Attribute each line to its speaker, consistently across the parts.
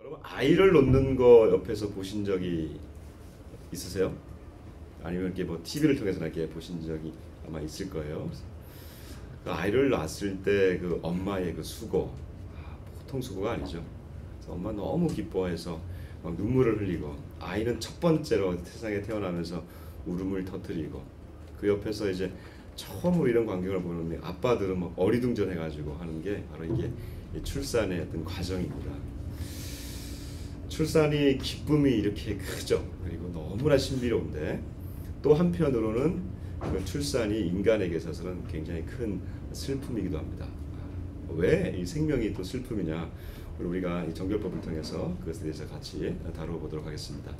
Speaker 1: 여러분 아이를 놓는 거 옆에서 보신 적이 있으세요? 아니면 이렇게 뭐 TV를 통해서 이렇게 보신 적이 아마 있을 거예요. 그 아이를 낳았을 때 그 엄마의 그 수고, 보통 수고가 아니죠. 그래서 엄마 너무 기뻐해서 막 눈물을 흘리고, 아이는 첫 번째로 세상에 태어나면서 울음을 터뜨리고, 그 옆에서 이제 처음으로 이런 광경을 보는데 아빠들은 막 어리둥절해가지고 하는 게 바로 이게 출산의 어떤 과정입니다. 출산이 기쁨이 이렇게 크죠. 그리고 너무나 신비로운데 또 한편으로는 그 출산이 인간에게 있어서는 굉장히 큰 슬픔이기도 합니다. 왜 이 생명이 또 슬픔이냐? 우리가 이 정결법을 통해서 그것에 대해서 같이 다뤄보도록 하겠습니다.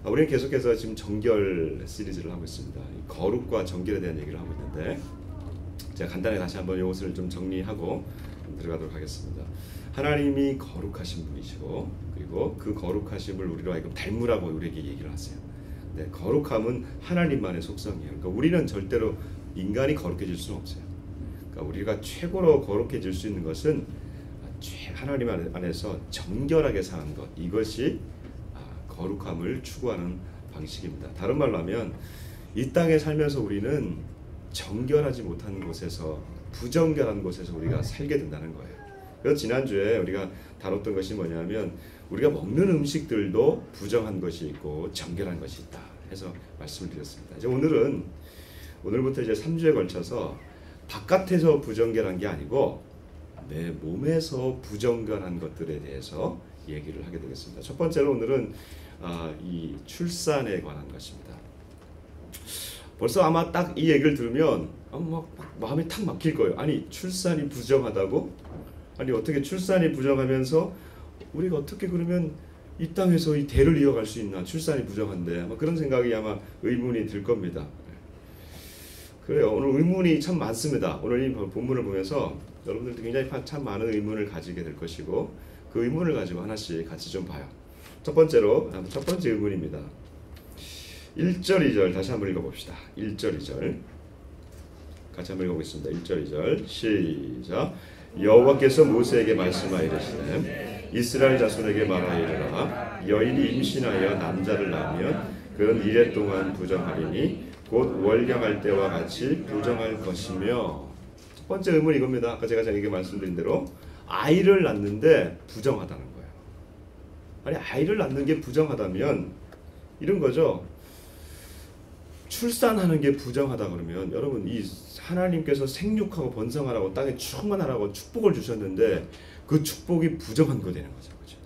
Speaker 1: 우리는 계속해서 지금 정결 시리즈를 하고 있습니다. 거룩과 정결에 대한 얘기를 하고 있는데, 제가 간단하게 다시 한번 이것을 좀 정리하고 들어가도록 하겠습니다. 하나님이 거룩하신 분이시고, 그리고 그 거룩하심을 우리로 하여금 닮으라고 우리에게 얘기를 하세요. 네, 거룩함은 하나님만의 속성이에요. 그러니까 우리는 절대로 인간이 거룩해질 수는 없어요. 그러니까 우리가 최고로 거룩해질 수 있는 것은 하나님 안에서 정결하게 사는 것, 이것이 거룩함을 추구하는 방식입니다. 다른 말로 하면 이 땅에 살면서 우리는 정결하지 못한 곳에서, 부정결한 곳에서 우리가 살게 된다는 거예요. 그래서 지난주에 우리가 다뤘던 것이 뭐냐면, 우리가 먹는 음식들도 부정한 것이 있고 정결한 것이 있다 해서 말씀을 드렸습니다. 이제 오늘부터 이제 3주에 걸쳐서 바깥에서 부정결한 게 아니고 내 몸에서 부정결한 것들에 대해서 얘기를 하게 되겠습니다. 첫 번째로 오늘은 이 출산에 관한 것입니다. 벌써 아마 딱 이 얘기를 들으면 막 마음이 탁 막힐 거예요. 아니, 출산이 부정하다고? 아니, 어떻게 출산이 부정하면서 우리가 어떻게 그러면 이 땅에서 이 대를 이어갈 수 있나? 출산이 부정한데, 아마 그런 생각이 아마 의문이 들 겁니다. 그래요. 오늘 의문이 참 많습니다. 오늘 이 본문을 보면서 여러분들도 굉장히 참 많은 의문을 가지게 될 것이고, 그 의문을 가지고 하나씩 같이 좀 봐요. 첫 번째 의문입니다. 1절, 2절 다시 한번 읽어봅시다. 1절, 2절 같이 한번 읽어보겠습니다. 1절, 2절 시작. 여호와께서 모세에게 말씀하여 이르시되 이스라엘 자손에게 말하여 이르라. 여인이 임신하여 남자를 낳으면 그는 이래 동안 부정하리니 곧 월경할 때와 같이 부정할 것이며. 첫 번째 의문이 이겁니다. 아까 제가 말씀드린 대로 아이를 낳는데 부정하다는 거예요. 아니, 아이를 낳는 게 부정하다면 이런 거죠. 출산하는 게 부정하다 그러면, 여러분, 이 하나님께서 생육하고 번성하라고 땅에 충만하라고 축복을 주셨는데 그 축복이 부정한 거 되는 거죠. 그렇죠?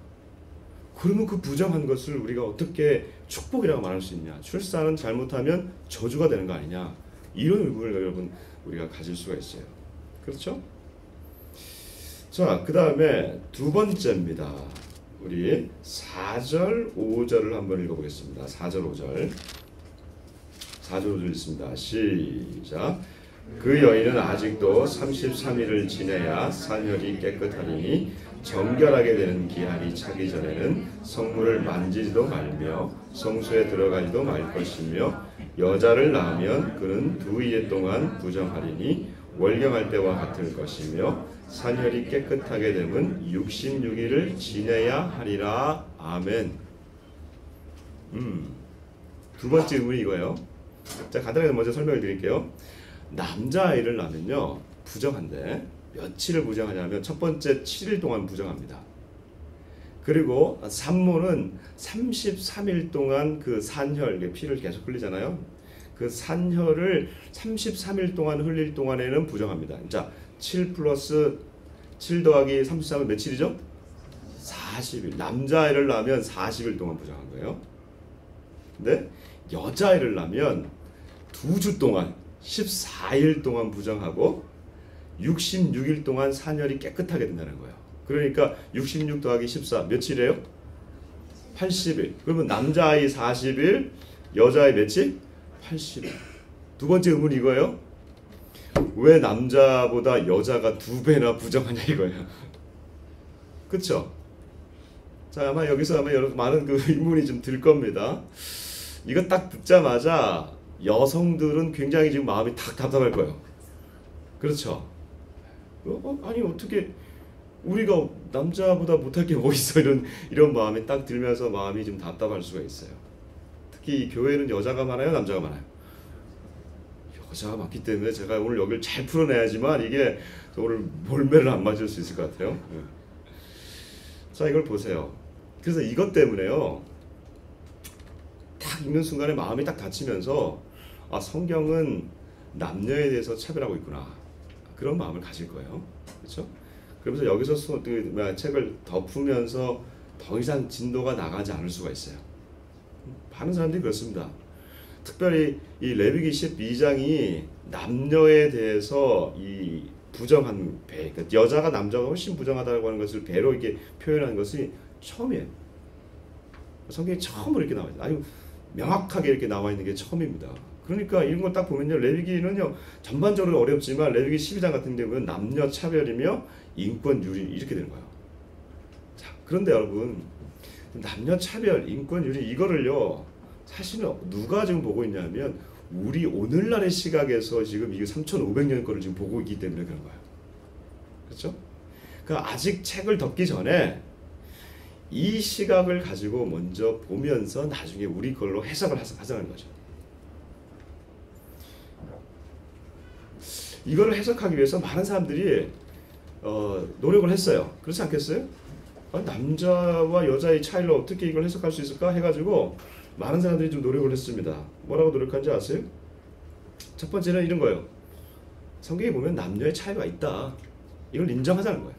Speaker 1: 그러면 그 부정한 것을 우리가 어떻게 축복이라고 말할 수 있냐? 출산은 잘못하면 저주가 되는 거 아니냐? 이런 의문을 여러분 우리가 가질 수가 있어요. 그렇죠? 자, 그 다음에 두 번째입니다. 우리 4절, 5절을 한번 읽어보겠습니다. 4절, 5절. 4절, 5절 읽습니다. 시작. 그 여인은 아직도 33일을 지내야 산혈이 깨끗하리니 정결하게 되는 기한이 차기 전에는 성물을 만지지도 말며 성소에 들어가지도 말 것이며, 여자를 낳으면 그는 2일 동안 부정하리니 월경할 때와 같을 것이며, 산혈이 깨끗하게 되면 66일을 지내야 하리라. 아멘. 두 번째 의문이 이거예요. 자, 간단하게 먼저 설명을 드릴게요. 남자아이를 낳으면요, 부정한데 며칠을 부정하냐면 첫 번째 7일 동안 부정합니다. 그리고 산모는 33일 동안 그 산혈, 피를 계속 흘리잖아요. 그 산혈을 33일 동안 흘릴 동안에는 부정합니다. 자, 7 플러스 7 더하기 33은 며칠이죠? 40일. 남자아이를 낳으면 40일 동안 부정한 거예요. 근데 여자아이를 낳으면 2주 동안 14일 동안 부정하고 66일 동안 산혈이 깨끗하게 된다는 거예요. 그러니까 66 더하기 14 며칠이에요? 80일. 그러면 남자아이 40일, 여자아이 며칠? 80일. 두 번째 의문이 이거예요. 왜 남자보다 여자가 2배나 부정하냐 이거예요. 그쵸? 자, 아마 여기서 여러분 많은 그 의문이 좀 들 겁니다. 이거 딱 듣자마자 여성들은 굉장히 지금 마음이 탁 답답할 거예요. 그렇죠? 아니, 어떻게 우리가 남자보다 못할 게 뭐 있어, 이런 마음이 딱 들면서 마음이 좀 답답할 수가 있어요. 특히 교회는 여자가 많아요, 남자가 많아요? 여자가 많기 때문에 제가 오늘 여기를 잘 풀어내야지만 이게 오늘 몰매를 안 맞을 수 있을 것 같아요. 자, 이걸 보세요. 그래서 이것 때문에요, 딱 읽는 순간에 마음이 딱 닫히면서 아, 성경은 남녀에 대해서 차별하고 있구나, 그런 마음을 가질 거예요. 그렇죠? 그러면서 여기서 책을 덮으면서 더 이상 진도가 나가지 않을 수가 있어요. 많은 사람들이 그렇습니다. 특별히 이 레위기 12장이 남녀에 대해서 이 부정한 배, 그러니까 여자가 남자가 훨씬 부정하다고 하는 것을 배로 이렇게 표현하는 것이 처음이에요. 성경에 처음으로 이렇게 나와 있어요. 아주 명확하게 이렇게 나와 있는 게 처음입니다. 그러니까 이런 걸 딱 보면요, 레위기는요 전반적으로 어렵지만 레위기 12장 같은 경우는 남녀 차별이며 인권 유리 이렇게 되는 거예요. 자, 그런데 여러분, 남녀 차별, 인권 유리 이거를요 사실은 누가 지금 보고 있냐면 우리 오늘날의 시각에서 지금 이게 3,500년 거를 지금 보고 있기 때문에 그런 거예요. 그렇죠? 그러니까 아직 책을 덮기 전에 이 시각을 가지고 먼저 보면서 나중에 우리 걸로 해석을 하자는 거죠. 이걸 해석하기 위해서 많은 사람들이 노력을 했어요. 그렇지 않겠어요? 남자와 여자의 차이를 어떻게 이걸 해석할 수 있을까 해가지고 많은 사람들이 좀 노력을 했습니다. 뭐라고 노력한지 아세요? 첫 번째는 이런 거예요. 성경에 보면 남녀의 차이가 있다, 이걸 인정하자는 거예요.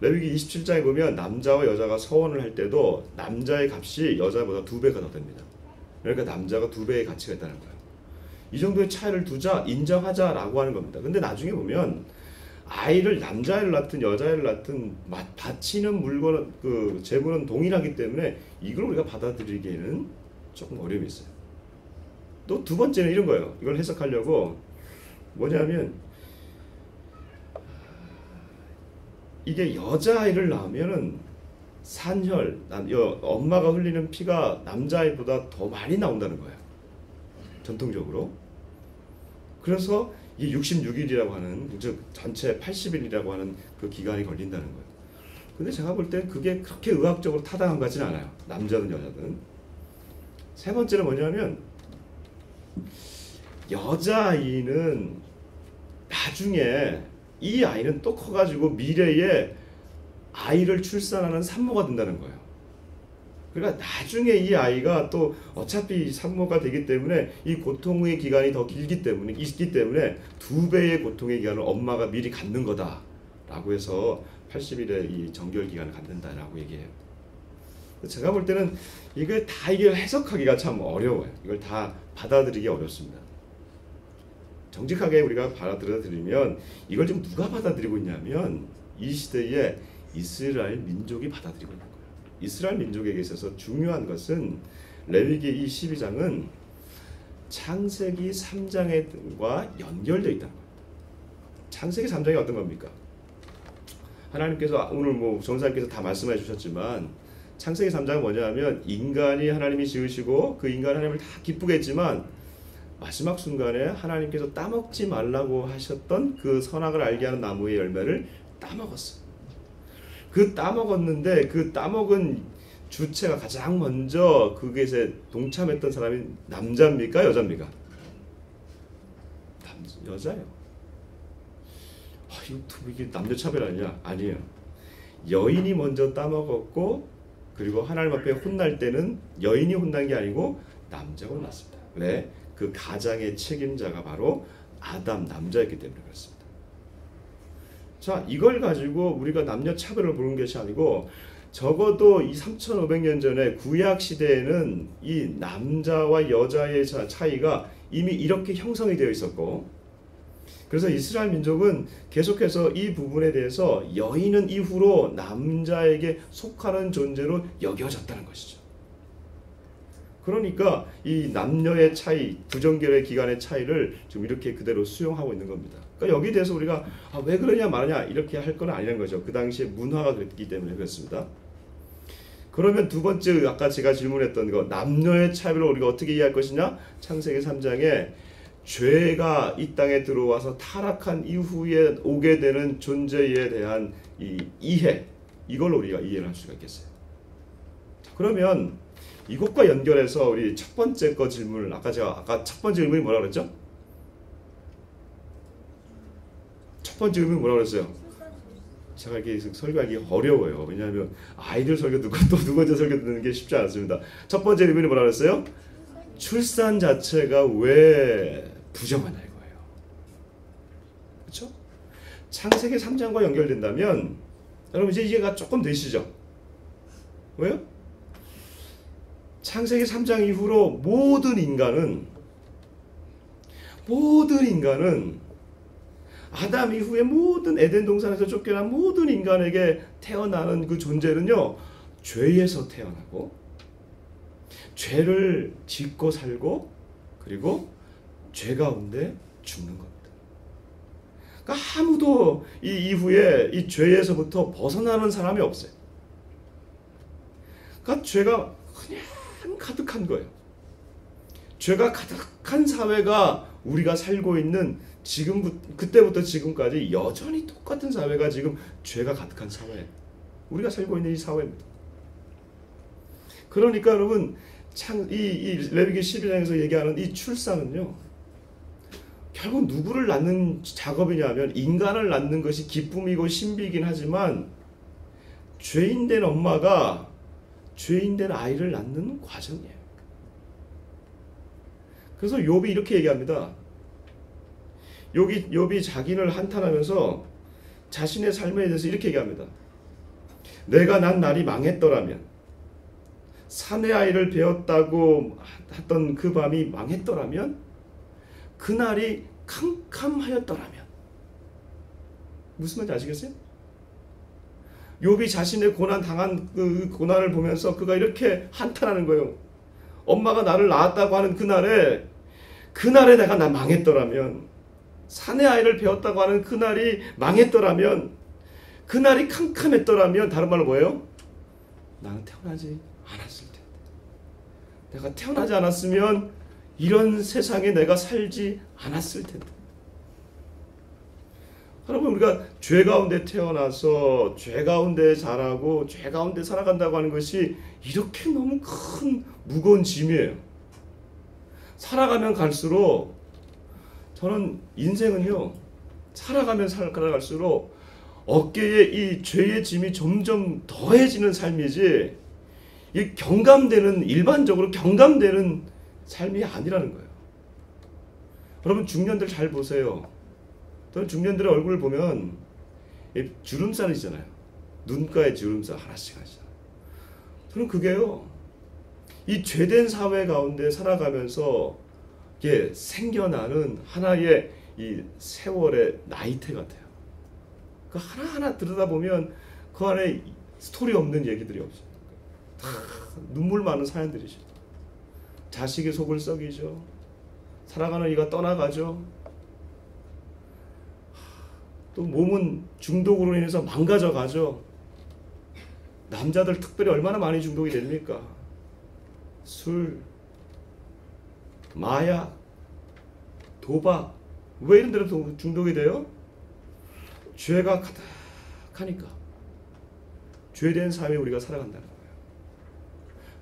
Speaker 1: 레위기 27장에 보면 남자와 여자가 서원을 할 때도 남자의 값이 여자보다 2배가 더 됩니다. 그러니까 남자가 2배의 가치가 있다는 거예요. 이 정도의 차이를 두자, 인정하자라고 하는 겁니다. 근데 나중에 보면 아이를, 남자아이를 낳든 여자아이를 낳든 바치는 물건은, 그 재물은 동일하기 때문에 이걸 우리가 받아들이기에는 조금 어려움이 있어요. 또 두 번째는 이런 거예요. 이걸 해석하려고 뭐냐면 이게 여자아이를 낳으면은 산혈, 엄마가 흘리는 피가 남자아이보다 더 많이 나온다는 거예요. 전통적으로. 그래서 이 66일이라고 하는, 즉 전체 80일이라고 하는 그 기간이 걸린다는 거예요. 근데 제가 볼 땐 그게 그렇게 의학적으로 타당한 것 같지는 않아요. 남자든 여자든. 세 번째는 뭐냐면 여자아이는 나중에 이 아이는 또 커가지고 미래에 아이를 출산하는 산모가 된다는 거예요. 그러니까 나중에 이 아이가 또 어차피 산모가 되기 때문에 이 고통의 기간이 더 있기 때문에 2배의 고통의 기간을 엄마가 미리 갖는 거다라고 해서 80일의 이 정결 기간을 갖는다라고 얘기해요. 제가 볼 때는 이게 해석하기가 참 어려워요. 이걸 다 받아들이기 어렵습니다. 정직하게 우리가 받아들이면 이걸 지금 누가 받아들이고 있냐면 이 시대에 이스라엘 민족이 받아들이고 있는 거예요. 이스라엘 민족에게 있어서 중요한 것은 레위기 이 12장은 창세기 3장과 연결되어 있다는 거예요. 창세기 3장이 어떤 겁니까? 하나님께서 오늘 전사님께서 다 말씀해 주셨지만 창세기 3장은 뭐냐면 인간이 하나님이 지으시고 그 인간 하나님을 다 기쁘게 했지만 마지막 순간에 하나님께서 따먹지 말라고 하셨던 그 선악을 알게 하는 나무의 열매를 따먹었어. 그 따먹었는데 그 따먹은 주체가 가장 먼저 그것에 동참했던 사람이 남자입니까? 여자입니까? 여자예요. 이게 남녀 차별 아니냐? 아니에요. 여인이 먼저 따먹었고 그리고 하나님 앞에 혼날 때는 여인이 혼난 게 아니고 남자가 혼났습니다. 왜? 그 가장의 책임자가 바로 아담 남자였기 때문에 그렇습니다. 자, 이걸 가지고 우리가 남녀 차별을 보는 것이 아니고 적어도 이 3,500년 전에 구약 시대에는 이 남자와 여자의 차이가 이미 이렇게 형성이 되어 있었고 그래서 이스라엘 민족은 계속해서 이 부분에 대해서 여인은 이후로 남자에게 속하는 존재로 여겨졌다는 것이죠. 그러니까 이 남녀의 차이, 부정결의 기간의 차이를 지금 이렇게 그대로 수용하고 있는 겁니다. 그러니까 여기에 대해서 우리가 왜 그러냐 말하냐 이렇게 할 건 아니라는 거죠. 그 당시에 문화가 그랬기 때문에 그렇습니다. 그러면 두 번째 아까 제가 질문했던 거 남녀의 차이를 우리가 어떻게 이해할 것이냐? 창세기 3장에 죄가 이 땅에 들어와서 타락한 이후에 오게 되는 존재에 대한 이 이해, 이걸 우리가 이해를 할 수가 있겠어요. 자, 그러면 이것과 연결해서 우리 첫 번째 거 질문을 아까 첫 번째 질문이 뭐라 그랬죠? 첫 번째 질문이 뭐라 그랬어요? 제가 이렇게 설교하기 어려워요. 왜냐하면 아이들 설교 듣고 또 두 번째 설교 듣는 게 쉽지 않습니다. 첫 번째 질문이 뭐라 그랬어요? 출산 자체가 왜 부정하냐 이거예요. 그렇죠? 창세기 3장과 연결된다면 여러분 이제 이해가 조금 되시죠? 왜요? 창세기 3장 이후로 모든 인간은 아담 이후에 모든 에덴 동산에서 쫓겨난 모든 인간에게 태어나는 그 존재는요, 죄에서 태어나고 죄를 짓고 살고 그리고 죄 가운데 죽는 겁니다. 그러니까 아무도 이 이후에 이 죄에서부터 벗어나는 사람이 없어요. 그러니까 죄가 그냥 가득한 거예요. 죄가 가득한 사회가 우리가 살고 있는 그때부터 지금까지 여전히 똑같은 사회가 지금 죄가 가득한 사회예요. 우리가 살고 있는 이 사회입니다. 그러니까 여러분 이 레위기 12장에서 얘기하는 이 출산은요, 결국 누구를 낳는 작업이냐면 인간을 낳는 것이 기쁨이고 신비이긴 하지만 죄인된 엄마가 죄인된 아이를 낳는 과정이에요. 그래서 욥이 이렇게 얘기합니다. 욥이 자기를 한탄하면서 자신의 삶에 대해서 이렇게 얘기합니다. 내가 난 날이 망했더라면, 사내 아이를 베었다고 했던 그 밤이 망했더라면, 그날이 캄캄하였더라면. 무슨 말인지 아시겠어요? 욥이 자신의 당한 그 고난을 보면서 그가 이렇게 한탄하는 거예요. 엄마가 나를 낳았다고 하는 그날에 내가 망했더라면, 사내 아이를 베었다고 하는 그날이 망했더라면, 그날이 캄캄했더라면, 다른 말로 뭐예요? 나는 태어나지 않았을 텐데. 내가 태어나지 않았으면 이런 세상에 내가 살지 않았을 텐데. 여러분, 우리가 죄 가운데 태어나서 죄 가운데 자라고 죄 가운데 살아간다고 하는 것이 이렇게 너무 큰 무거운 짐이에요. 살아가면 갈수록 저는 인생은요, 살아갈수록 어깨에 이 죄의 짐이 점점 더해지는 삶이지, 이 일반적으로 경감되는 삶이 아니라는 거예요. 여러분, 중년들 잘 보세요. 저는 중년들의 얼굴을 보면 주름살이잖아요. 눈가에 주름살 하나씩 하시잖아요. 저는 그게요, 이 죄된 사회 가운데 살아가면서 이게 생겨나는 하나의 이 세월의 나이테 같아요. 그 하나하나 들여다보면 그 안에 스토리 없는 얘기들이 없어요. 다 눈물 많은 사연들이죠. 자식이 속을 썩이죠. 살아가는 이가 떠나가죠. 또 몸은 중독으로 인해서 망가져가죠. 남자들 특별히 얼마나 많이 중독이 됩니까? 술, 마약, 도박, 왜 이런 데로 중독이 돼요? 죄가 가득하니까. 죄된 삶에 우리가 살아간다는 거예요.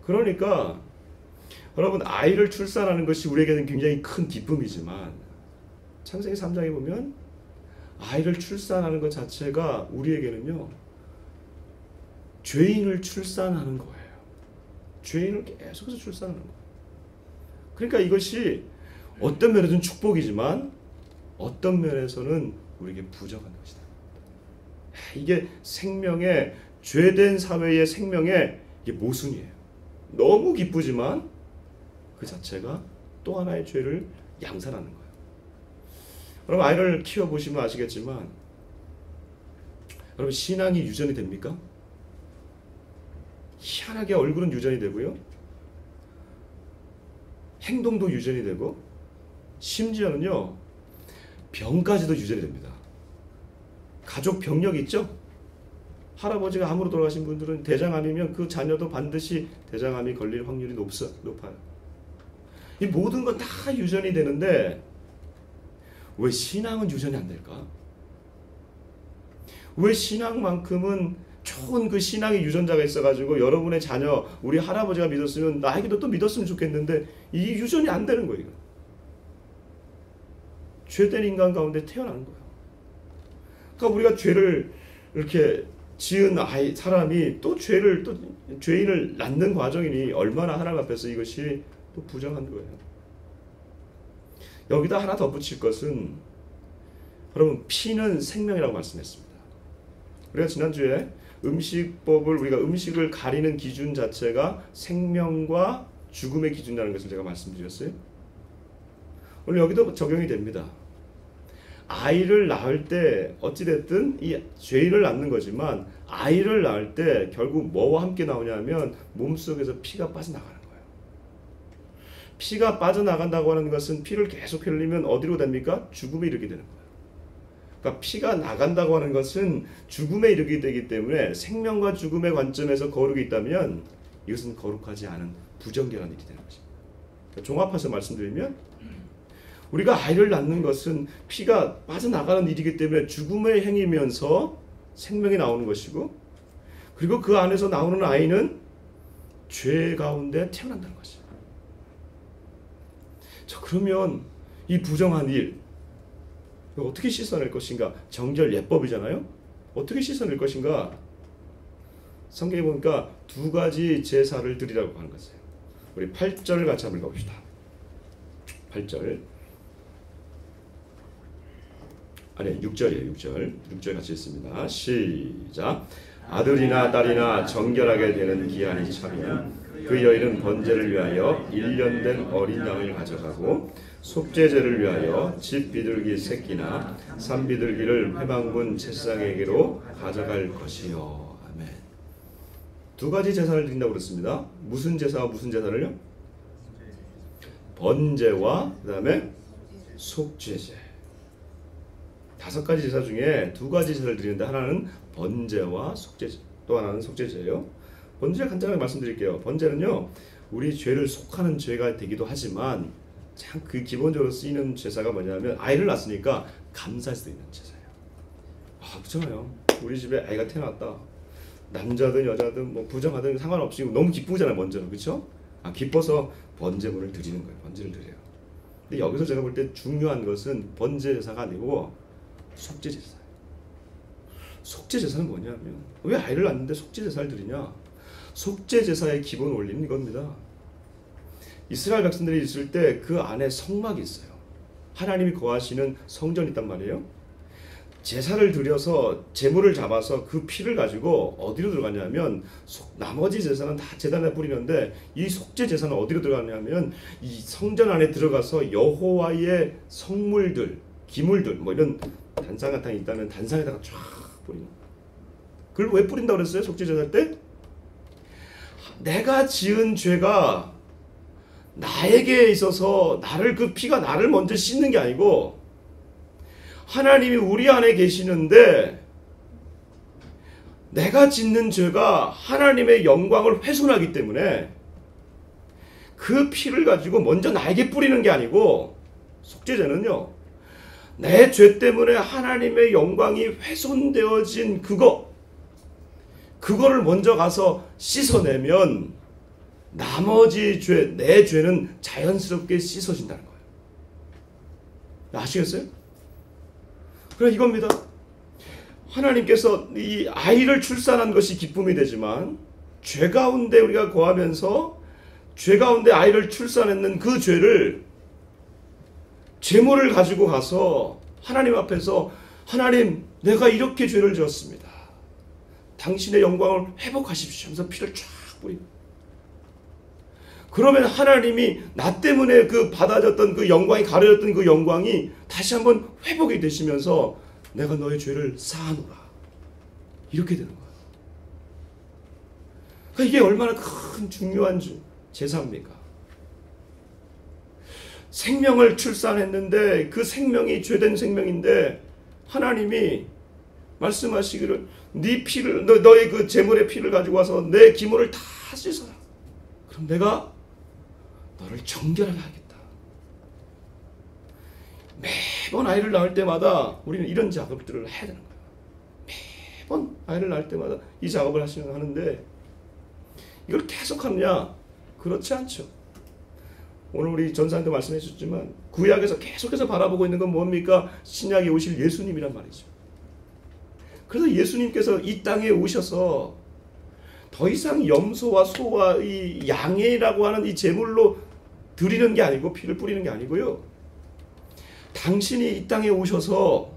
Speaker 1: 그러니까 여러분, 아이를 출산하는 것이 우리에게는 굉장히 큰 기쁨이지만 창세기 3장에 보면 아이를 출산하는 것 자체가 우리에게는요, 죄인을 출산하는 거예요. 죄인을 계속해서 출산하는 거예요. 그러니까 이것이 어떤 면에서는 축복이지만 어떤 면에서는 우리에게 부정한 것이다. 이게 생명의, 죄된 사회의 생명의 이게 모순이에요. 너무 기쁘지만 그 자체가 또 하나의 죄를 양산하는 거예요. 여러분, 아이를 키워보시면 아시겠지만 여러분, 신앙이 유전이 됩니까? 희한하게 얼굴은 유전이 되고요, 행동도 유전이 되고, 심지어는요, 병까지도 유전이 됩니다. 가족 병력 있죠? 할아버지가 암으로 돌아가신 분들은 대장암이면 그 자녀도 반드시 대장암이 걸릴 확률이 높아요. 이 모든 건 다 유전이 되는데 왜 신앙은 유전이 안 될까? 왜 신앙만큼은 좋은 그 신앙의 유전자가 있어가지고 여러분의 자녀, 우리 할아버지가 믿었으면 나에게도 또 믿었으면 좋겠는데 이 유전이 안 되는 거예요. 죄된 인간 가운데 태어나는 거예요. 그러니까 우리가 죄를 이렇게 지은 사람이 또 죄인을 낳는 과정이니 얼마나 하나님 앞에서 이것이 또 부정한 거예요. 여기다 하나 덧붙일 것은 여러분 피는 생명이라고 말씀했습니다. 우리가 지난주에 우리가 음식을 가리는 기준 자체가 생명과 죽음의 기준이라는 것을 제가 말씀드렸어요. 오늘 여기도 적용이 됩니다. 아이를 낳을 때 어찌됐든 이 죄인을 낳는 거지만 아이를 낳을 때 결국 뭐와 함께 나오냐면 몸속에서 피가 빠져나가는 거예요. 피가 빠져나간다고 하는 것은 피를 계속 흘리면 어디로 됩니까? 죽음에 이르게 되는 거예요. 그러니까 피가 나간다고 하는 것은 죽음에 이르게 되기 때문에 생명과 죽음의 관점에서 거룩이 있다면 이것은 거룩하지 않은 부정결한 일이 되는 것입니다. 그러니까 종합해서 말씀드리면 우리가 아이를 낳는 것은 피가 빠져나가는 일이기 때문에 죽음의 행위면서 생명이 나오는 것이고 그리고 그 안에서 나오는 아이는 죄 가운데 태어난다는 것이죠. 자, 그러면 이 부정한 일 어떻게 씻어낼 것인가? 정결 예법이잖아요. 어떻게 씻어낼 것인가? 성경에 보니까 두 가지 제사를 드리라고 하는 것이에요. 우리 8절을 같이 한번 읽어봅시다. 8절. 아니 6절이에요. 6절 같이 읽습니다. 시작. 아들이나 딸이나 정결하게 되는 기한이 차면 그 여인은 번제를 위하여 1년 된 어린 양을 가져가고 속죄제를 위하여 집 비둘기 새끼나 산 비둘기를 회막문 제사장에게로 가져갈 것이요. 아멘. 두 가지 제사를 드린다고 그랬습니다. 무슨 제사와 무슨 제사를요? 번제와 그 다음에 속죄제. 5가지 제사 중에 2가지 제사를 드리는데 하나는 번제와 속죄제, 또 하나는 속죄제예요. 번제 간단하게 말씀드릴게요. 번제는요, 우리 죄를 속하는 죄가 되기도 하지만 참 그 기본적으로 쓰이는 제사가 뭐냐면 아이를 낳았으니까 감사할 수 있는 제사예요. 그렇잖아요. 우리 집에 아이가 태어났다. 남자든 여자든 뭐 부정하든 상관없이 너무 기쁘잖아요. 번제는. 그렇죠? 기뻐서 번제물을 드리는 거예요. 번제를 드려요. 근데 여기서 제가 볼 때 중요한 것은 번제 제사가 아니고 속죄 제사예요. 속죄 제사는 뭐냐면 왜 아이를 낳는데 속죄 제사를 드리냐? 속죄 제사의 기본 원리는 이겁니다. 이스라엘 백성들이 있을 때 그 안에 성막이 있어요. 하나님이 거하시는 성전이 있단 말이에요. 제사를 드려서 제물을 잡아서 그 피를 가지고 어디로 들어가냐면 나머지 제사는 다 제단에 뿌리는데 이 속죄 제사는 어디로 들어가냐면 이 성전 안에 들어가서 여호와의 성물들, 기물들 뭐 이런 단상가탕이 있다면 단상에다가 쫙 뿌리는 거예요. 그걸 왜 뿌린다고 그랬어요? 속죄 제사 때? 내가 지은 죄가 나에게 있어서 그 피가 나를 먼저 씻는 게 아니고 하나님이 우리 안에 계시는데 내가 짓는 죄가 하나님의 영광을 훼손하기 때문에 그 피를 가지고 먼저 나에게 뿌리는 게 아니고 속죄제는요, 내 죄 때문에 하나님의 영광이 훼손되어진 그거를 먼저 가서 씻어내면 나머지 죄, 내 죄는 자연스럽게 씻어진다는 거예요. 아시겠어요? 그래 이겁니다. 하나님께서 이 아이를 출산한 것이 기쁨이 되지만 죄 가운데 우리가 거하면서 죄 가운데 아이를 출산했는 그 죄를 제물을 가지고 가서 하나님 앞에서 하나님 내가 이렇게 죄를 지었습니다. 당신의 영광을 회복하십시오 하면서 피를 쫙 뿌립니다. 그러면 하나님이 나 때문에 그 받아졌던 그 영광이 가려졌던 그 영광이 다시 한번 회복이 되시면서 내가 너의 죄를 사하노라. 이렇게 되는 거예요. 그러니까 이게 얼마나 큰 중요한 제사입니까? 생명을 출산했는데 그 생명이 죄된 생명인데 하나님이 말씀하시기를 네 피를 너의 그 제물의 피를 가지고 와서 내 기물을 다 씻어라. 그럼 내가 너를 정결하게 하겠다. 매번 아이를 낳을 때마다 우리는 이런 작업들을 해야 되는 거예요. 매번 아이를 낳을 때마다 이 작업을 하는데 이걸 계속 하느냐? 그렇지 않죠. 오늘 우리 전사님도 말씀해 주셨지만 구약에서 계속해서 바라보고 있는 건 뭡니까? 신약에 오실 예수님이란 말이죠. 그래서 예수님께서 이 땅에 오셔서 더 이상 염소와 소와 이 양이라고 하는 이 제물로 드리는 게 아니고 피를 뿌리는 게 아니고요. 당신이 이 땅에 오셔서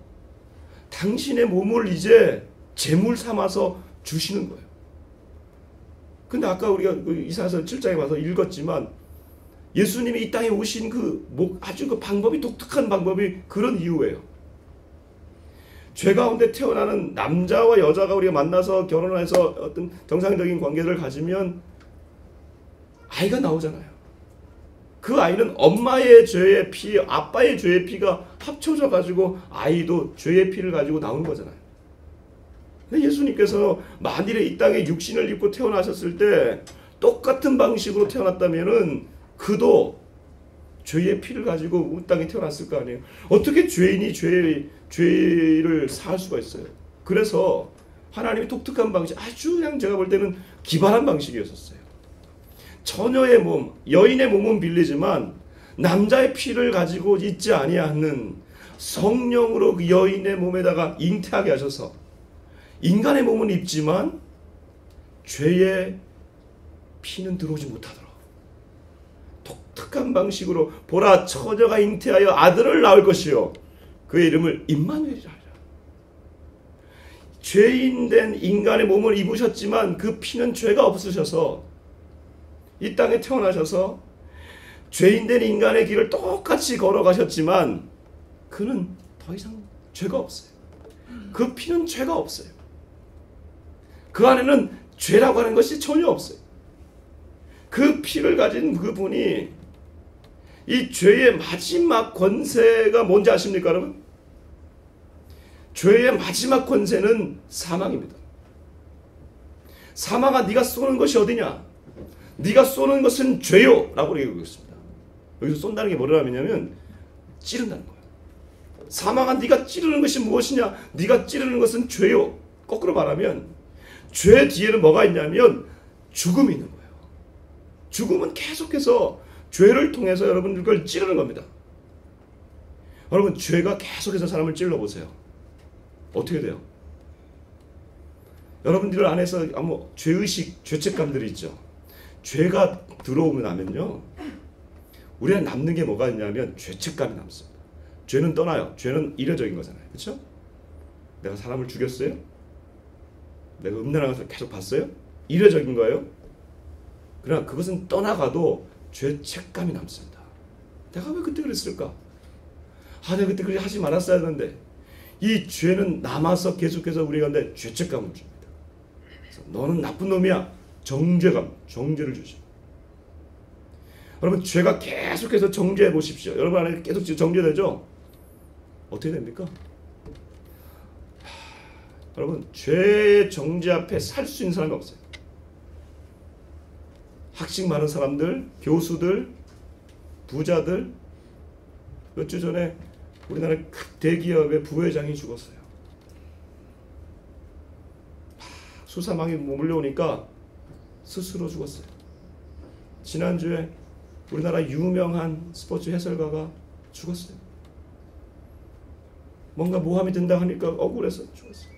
Speaker 1: 당신의 몸을 이제 제물 삼아서 주시는 거예요. 근데 아까 우리가 이사야서 7장에 와서 읽었지만 예수님이 이 땅에 오신 아주 그 방법이 독특한 방법이 그런 이유예요. 죄 가운데 태어나는 남자와 여자가 우리가 만나서 결혼해서 어떤 정상적인 관계를 가지면 아이가 나오잖아요. 그 아이는 엄마의 죄의 피, 아빠의 죄의 피가 합쳐져 가지고 아이도 죄의 피를 가지고 나오는 거잖아요. 근데 예수님께서 만일에 이 땅에 육신을 입고 태어나셨을 때 똑같은 방식으로 태어났다면은 그도 죄의 피를 가지고 이 땅에 태어났을 거 아니에요. 어떻게 죄인이 죄를 사할 수가 있어요. 그래서 하나님이 독특한 방식, 아주 그냥 제가 볼 때는 기발한 방식이었었어요. 처녀의 몸, 여인의 몸은 빌리지만 남자의 피를 가지고 있지 아니하는 성령으로 그 여인의 몸에다가 잉태하게 하셔서 인간의 몸은 입지만 죄의 피는 들어오지 못하도록 독특한 방식으로 보라 처녀가 잉태하여 아들을 낳을 것이요 그의 이름을 임마누엘이라 하리라. 죄인된 인간의 몸을 입으셨지만 그 피는 죄가 없으셔서 이 땅에 태어나셔서 죄인된 인간의 길을 똑같이 걸어가셨지만 그는 더 이상 죄가 없어요. 그 피는 죄가 없어요. 그 안에는 죄라고 하는 것이 전혀 없어요. 그 피를 가진 그분이 이 죄의 마지막 권세가 뭔지 아십니까, 여러분? 죄의 마지막 권세는 사망입니다. 사망아, 네가 쏘는 것이 어디냐? 네가 쏘는 것은 죄요 라고 얘기하고 있습니다. 여기서 쏜다는 게 뭐라냐면 찌른다는 거예요. 사망아, 네가 찌르는 것이 무엇이냐? 네가 찌르는 것은 죄요. 거꾸로 말하면 죄 뒤에는 뭐가 있냐면 죽음이 있는 거예요. 죽음은 계속해서 죄를 통해서 여러분 그걸 찌르는 겁니다. 여러분, 죄가 계속해서 사람을 찔러보세요. 어떻게 돼요? 여러분들 안에서 죄의식, 죄책감들이 있죠. 죄가 들어오고 나면요, 우리가 남는 게 뭐가 있냐면 죄책감이 남습니다. 죄는 떠나요. 죄는 이례적인 거잖아요. 그렇죠? 내가 사람을 죽였어요? 내가 음란한 것을 계속 봤어요? 이례적인 거예요. 그러나 그것은 떠나가도 죄책감이 남습니다. 내가 왜 그때 그랬을까? 내가 그때 그렇게 하지 말았어야 하는데, 이 죄는 남아서 계속해서 우리 가운데 죄책감을 줍니다. 그래서 너는 나쁜 놈이야. 정죄를 주죠. 여러분, 죄가 계속해서 정죄해 보십시오. 여러분 안에 계속 정죄되죠? 어떻게 됩니까? 여러분, 죄의 정죄 앞에 살 수 있는 사람이 없어요. 학식 많은 사람들, 교수들, 부자들, 몇 주 전에 우리나라 대기업의 부회장이 죽었어요. 수사망이 몰려오니까 스스로 죽었어요. 지난주에 우리나라 유명한 스포츠 해설가가 죽었어요. 뭔가 모함이 된다 하니까 억울해서 죽었어요.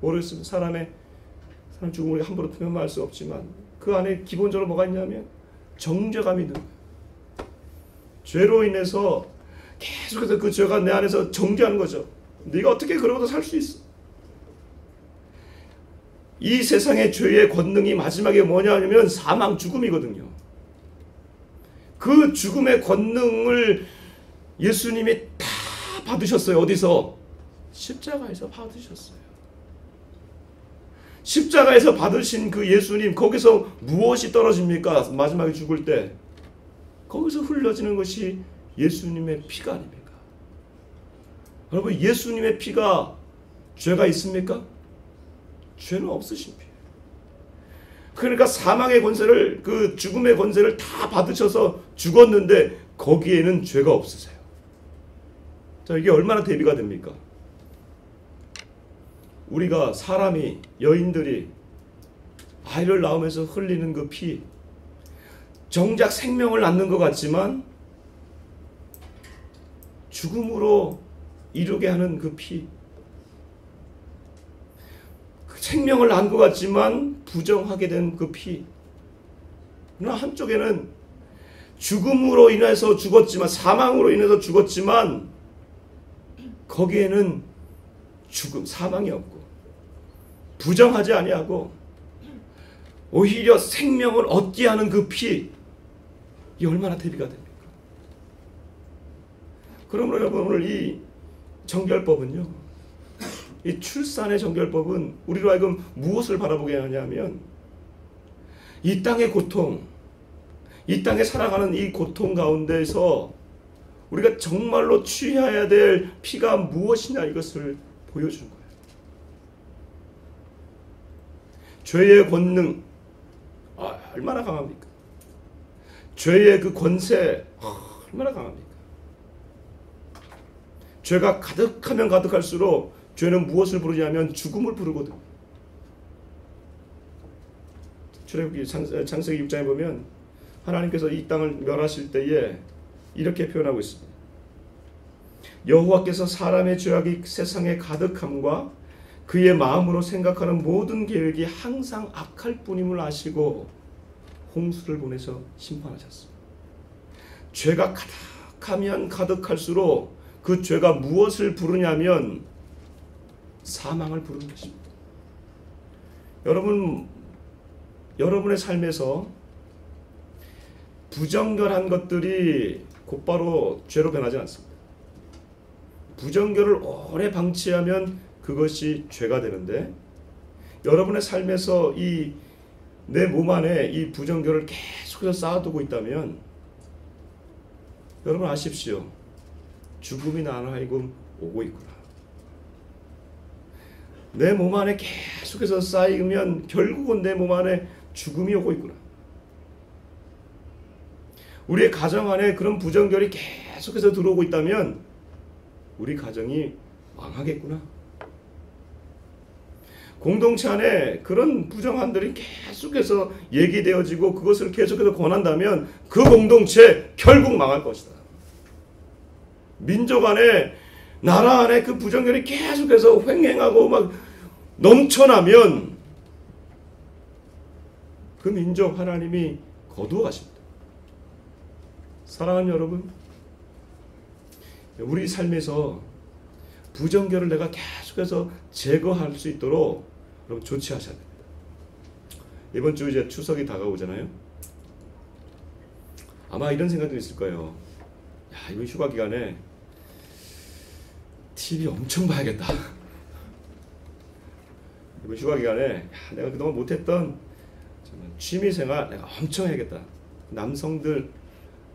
Speaker 1: 모르겠습니다. 사람 죽음을 우리가 함부로 표현할 수 없지만 그 안에 기본적으로 뭐가 있냐면 정죄감이 있는 거예요. 죄로 인해서 계속해서 그 죄가 내 안에서 정죄하는 거죠. 네가 어떻게 그러고도 살 수 있어? 이 세상의 죄의 권능이 마지막에 뭐냐 하면 사망, 죽음이거든요. 그 죽음의 권능을 예수님이 다 받으셨어요. 어디서? 십자가에서 받으셨어요. 십자가에서 받으신 그 예수님, 거기서 무엇이 떨어집니까? 마지막에 죽을 때 거기서 흘러지는 것이 예수님의 피가 아닙니까? 여러분, 예수님의 피가 죄가 있습니까? 죄는 없으신 피. 그러니까 사망의 권세를, 그 죽음의 권세를 다 받으셔서 죽었는데 거기에는 죄가 없으세요. 자, 이게 얼마나 대비가 됩니까? 우리가 사람이, 여인들이 아이를 낳으면서 흘리는 그 피, 정작 생명을 낳는 것 같지만 죽음으로 이루게 하는 그 피, 생명을 낳은 것 같지만 부정하게 된 그 피. 그러나 한쪽에는 죽음으로 인해서 죽었지만, 사망으로 인해서 죽었지만 거기에는 죽음, 사망이 없고 부정하지 아니하고 오히려 생명을 얻게 하는 그 피, 이 얼마나 대비가 됩니까? 그러므로 여러분, 오늘 이 정결법은요, 이 출산의 정결법은 우리로 하여금 무엇을 바라보게 하냐면, 이 땅의 고통, 이 땅에 살아가는 이 고통 가운데서 우리가 정말로 취해야 될 피가 무엇이냐, 이것을 보여주는 거예요. 죄의 권능, 얼마나 강합니까? 죄의 그 권세, 얼마나 강합니까? 죄가 가득하면 가득할수록 죄는 무엇을 부르냐면 죽음을 부르거든요. 출애굽기 창세기 6장에 보면 하나님께서 이 땅을 멸하실 때에 이렇게 표현하고 있습니다. 여호와께서 사람의 죄악이 세상에 가득함과 그의 마음으로 생각하는 모든 계획이 항상 악할 뿐임을 아시고 홍수를 보내서 심판하셨습니다. 죄가 가득하면 가득할수록 그 죄가 무엇을 부르냐면 사망을 부르는 것입니다. 여러분의 삶에서 부정결한 것들이 곧바로 죄로 변하지 않습니다. 부정결을 오래 방치하면 그것이 죄가 되는데, 여러분의 삶에서 이 내 몸 안에 이 부정결을 계속해서 쌓아두고 있다면 여러분 아십시오. 죽음이 나를 하여금 오고 있구나. 내 몸 안에 계속해서 쌓이면 결국은 내 몸 안에 죽음이 오고 있구나. 우리의 가정 안에 그런 부정결이 계속해서 들어오고 있다면 우리 가정이 망하겠구나. 공동체 안에 그런 부정함들이 계속해서 얘기되어지고 그것을 계속해서 권한다면 그 공동체 결국 망할 것이다. 민족 안에, 나라 안에 그 부정결이 계속해서 횡행하고 막 넘쳐나면 그 민족 하나님이 거두어 가십니다. 사랑하는 여러분, 우리 삶에서 부정결을 내가 계속해서 제거할 수 있도록 여러분 조치하셔야 됩니다. 이번 주 이제 추석이 다가오잖아요. 아마 이런 생각도 있을 거예요. 야, 이번 휴가 기간에 TV 엄청 봐야겠다. 이번 휴가 기간에 내가 그동안 못했던 취미생활 내가 엄청 해야겠다. 남성들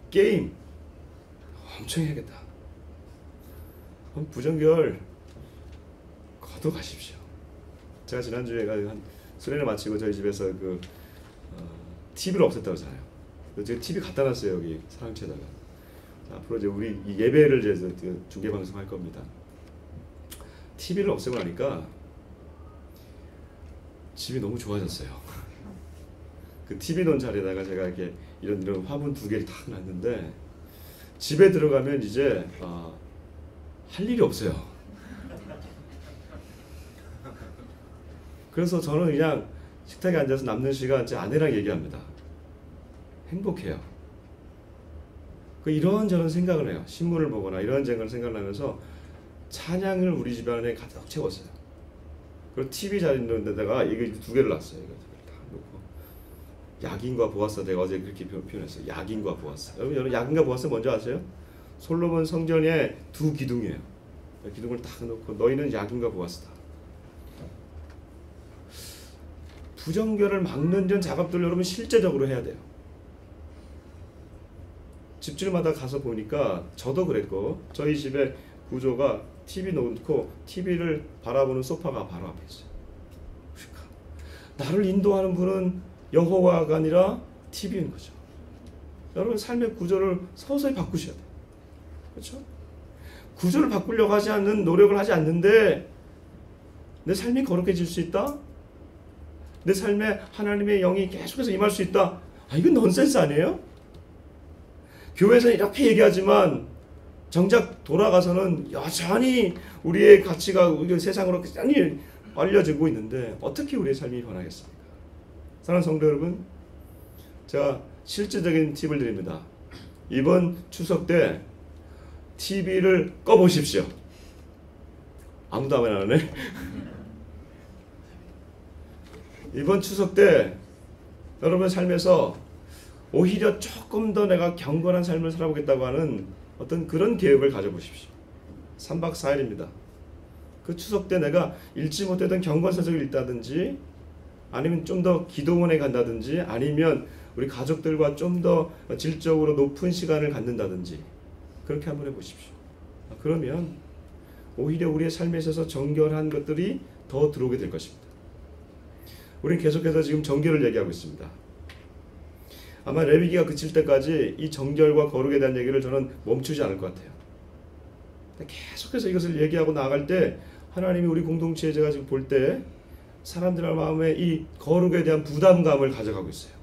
Speaker 1: 게임 엄청 해야겠다. 부정결 거둬가십시오. 제가 지난주에 한 수련회 마치고 저희 집에서 TV를 없앴다고 하잖아요. 제가 TV 갖다 놨어요. 여기 사랑채에다가. 앞으로 이제 우리 이 예배를 이제 중계 방송할 겁니다. TV를 없애고 나니까 집이 너무 좋아졌어요. 그 TV 놓은 자리에다가 제가 이렇게 이런 화분 2개를 탁 놨는데, 집에 들어가면 이제 할 일이 없어요. 그래서 저는 그냥 식탁에 앉아서 남는 시간 제 아내랑 얘기합니다. 행복해요. 이런저런 생각을 해요. 신문을 보거나 이런저런 생각을 하면서 찬양을 우리 집안에 가득 채웠어요. 그리고 TV 자리 있는 데다가 이거 2개를 놨어요. 이거 다 놓고. 야긴과 보아스, 내가 어제 그렇게 표현했어요. 야긴과 보아스. 여러분 야긴과 보아스 뭔지 아세요? 솔로몬 성전의 2 기둥이에요. 기둥을 딱 놓고 너희는 야긴과 보아스다. 부정결을 막는 전 작업들을 여러분 실제적으로 해야 돼요. 집들마다 가서 보니까 저도 그랬고, 저희 집의 구조가 TV 놓고 TV를 바라보는 소파가 바로 앞에 있어요. 나를 인도하는 분은 여호와가 아니라 TV인 거죠. 여러분 삶의 구조를 서서히 바꾸셔야 돼요. 그렇죠? 구조를 바꾸려고 하지 않는 노력을 하지 않는데 내 삶이 거룩해질 수 있다? 내 삶에 하나님의 영이 계속해서 임할 수 있다? 이건 넌센스 아니에요? 교회에서 이렇게 얘기하지만 정작 돌아가서는 여전히 우리의 가치가 세상으로 여전히 알려지고 있는데 어떻게 우리의 삶이 변하겠습니까? 사랑하는 성도 여러분, 제가 실질적인 팁을 드립니다. 이번 추석 때 TV를 꺼보십시오. 아무도 안 하네. 이번 추석 때 여러분의 삶에서 오히려 조금 더 내가 경건한 삶을 살아보겠다고 하는 어떤 그런 계획을 가져보십시오. 3박 4일입니다. 그 추석 때 내가 읽지 못했던 경건서적을 읽다든지 아니면 좀 더 기도원에 간다든지 아니면 우리 가족들과 좀 더 질적으로 높은 시간을 갖는다든지 그렇게 한번 해보십시오. 그러면 오히려 우리의 삶에 있어서 정결한 것들이 더 들어오게 될 것입니다. 우리는 계속해서 지금 정결을 얘기하고 있습니다. 아마 레위기가 그칠 때까지 이 정결과 거룩에 대한 얘기를 저는 멈추지 않을 것 같아요. 계속해서 이것을 얘기하고 나아갈 때 하나님이 우리 공동체에 제가 지금 볼 때 사람들의 마음에 이 거룩에 대한 부담감을 가져가고 있어요.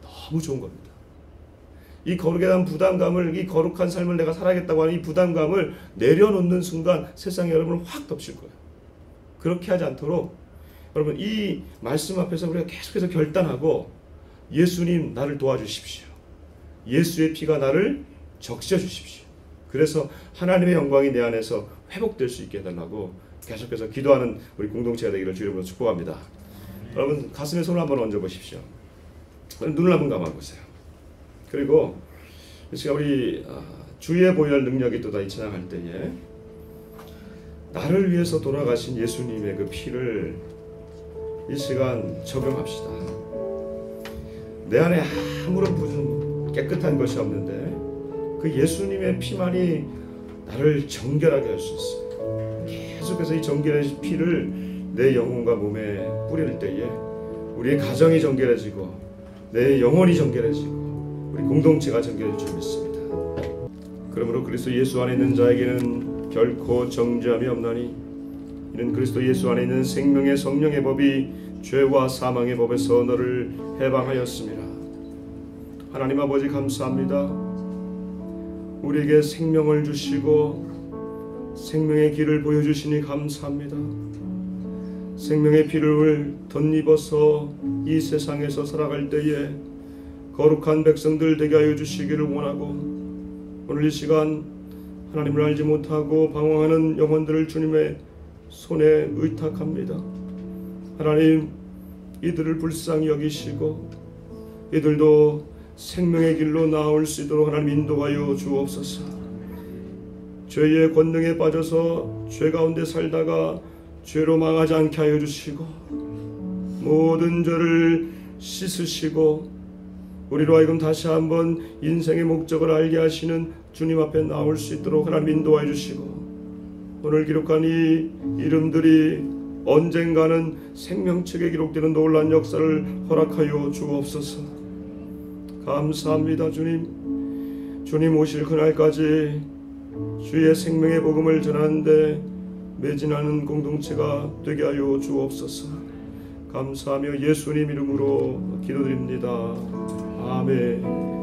Speaker 1: 너무 좋은 겁니다. 이 거룩에 대한 부담감을, 이 거룩한 삶을 내가 살아야겠다고 하는 이 부담감을 내려놓는 순간 세상이 여러분을 확 덮칠 거예요. 그렇게 하지 않도록 여러분 이 말씀 앞에서 우리가 계속해서 결단하고 예수님 나를 도와주십시오. 예수의 피가 나를 적셔주십시오. 그래서 하나님의 영광이 내 안에서 회복될 수 있게 해달라고 계속해서 기도하는 우리 공동체가 되기를 주의 이름으로 축복합니다. 여러분 가슴에 손을 한번 얹어보십시오. 눈을 한번 감아보세요. 그리고 이 시간 우리 주의 보혈 능력이 또다 이 찬양할 때에 나를 위해서 돌아가신 예수님의 그 피를 이 시간 적용합시다. 내 안에 아무런 무슨 깨끗한 것이 없는데 그 예수님의 피만이 나를 정결하게 할 수 있어요. 계속해서 이 정결의 피를 내 영혼과 몸에 뿌릴 때에 우리의 가정이 정결해지고 내 영혼이 정결해지고 우리 공동체가 정결해질 줄 믿습니다. 그러므로 그리스도 예수 안에 있는 자에게는 결코 정죄함이 없나니 이는 그리스도 예수 안에 있는 생명의 성령의 법이 죄와 사망의 법에서 너를 해방하였습니다. 하나님 아버지 감사합니다. 우리에게 생명을 주시고 생명의 길을 보여주시니 감사합니다. 생명의 피를 덧입어서 이 세상에서 살아갈 때에 거룩한 백성들 되게 하여 주시기를 원하고 오늘 이 시간 하나님을 알지 못하고 방황하는 영혼들을 주님의 손에 의탁합니다. 하나님 이들을 불쌍히 여기시고 이들도 생명의 길로 나올 수 있도록 하나님 인도하여 주옵소서. 죄의 권능에 빠져서 죄 가운데 살다가 죄로 망하지 않게 하여 주시고 모든 죄를 씻으시고 우리로 하여금 다시 한번 인생의 목적을 알게 하시는 주님 앞에 나올 수 있도록 하나님 인도하여 주시고 오늘 기록한 이 이름들이 언젠가는 생명책에 기록되는 놀라운 역사를 허락하여 주옵소서. 감사합니다. 주님 오실 그날까지 주의 생명의 복음을 전하는데 매진하는 공동체가 되게 하여 주옵소서. 감사하며 예수님 이름으로 기도드립니다. 아멘.